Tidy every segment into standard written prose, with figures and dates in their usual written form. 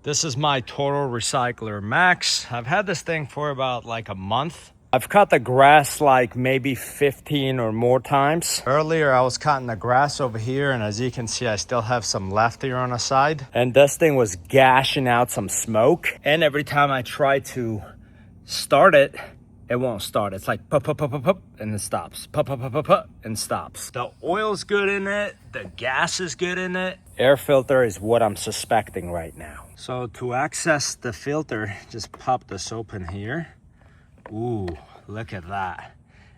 This is my Toro Recycler Max. I've had this thing for about like a month. I've cut the grass like maybe 15 or more times. Earlier I was cutting the grass over here, and as you can see I still have some left here on the side. And this thing was gashing out some smoke. And every time I try to start it, it won't start. It's like pup, pup, pup, pup, pup, and it stops. Pup, pup, pup, pup, pup, and stops. The oil's good in it. The gas is good in it. Air filter is what I'm suspecting right now. So to access the filter, just pop this open here. Ooh, look at that.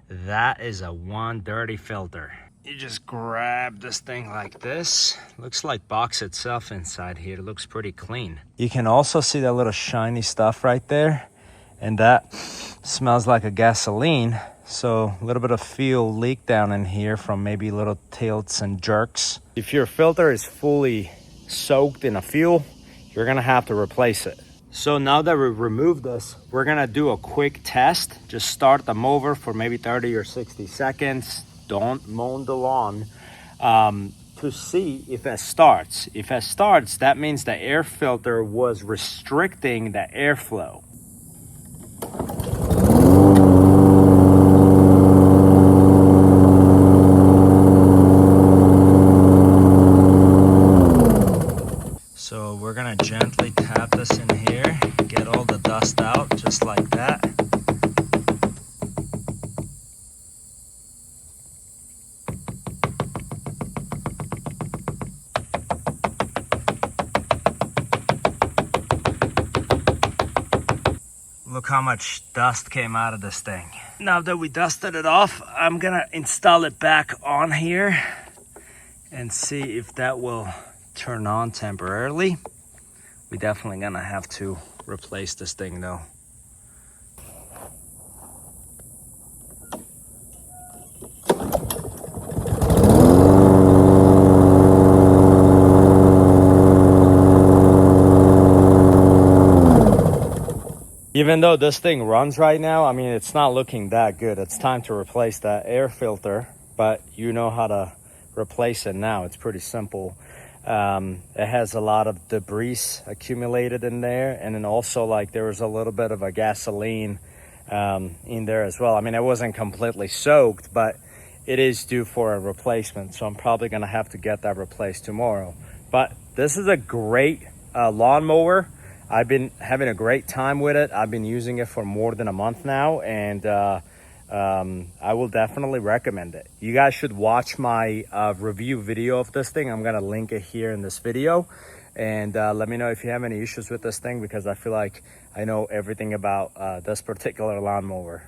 That is a one dirty filter. You just grab this thing like this. Looks like box itself inside here. It looks pretty clean. You can also see that little shiny stuff right there. And that smells like a gasoline. So a little bit of fuel leak down in here from maybe little tilts and jerks. If your filter is fully soaked in a fuel, you're gonna have to replace it. So now that we've removed this, we're gonna do a quick test. Just start the mower for maybe 30 or 60 seconds. Don't mow the lawn to see if it starts. If it starts, that means the air filter was restricting the airflow. So we're gonna gently tap this in here, get all the dust out just like that. Look how much dust came out of this thing. Now that we dusted it off, I'm gonna install it back on here and see if that will turn on temporarily. We definitely gonna have to replace this thing though. Even though this thing runs right now, I mean, it's not looking that good. It's time to replace that air filter, but you know how to replace it now. It's pretty simple. It has a lot of debris accumulated in there, and then also like there was a little bit of a gasoline in there as well. I mean, it wasn't completely soaked, but it is due for a replacement, so I'm probably gonna have to get that replaced tomorrow. But this is a great lawnmower. I've been having a great time with it. I've been using it for more than a month now, and I will definitely recommend it. You guys should watch my review video of this thing. I'm gonna link it here in this video. And let me know if you have any issues with this thing, because I feel like I know everything about this particular lawnmower.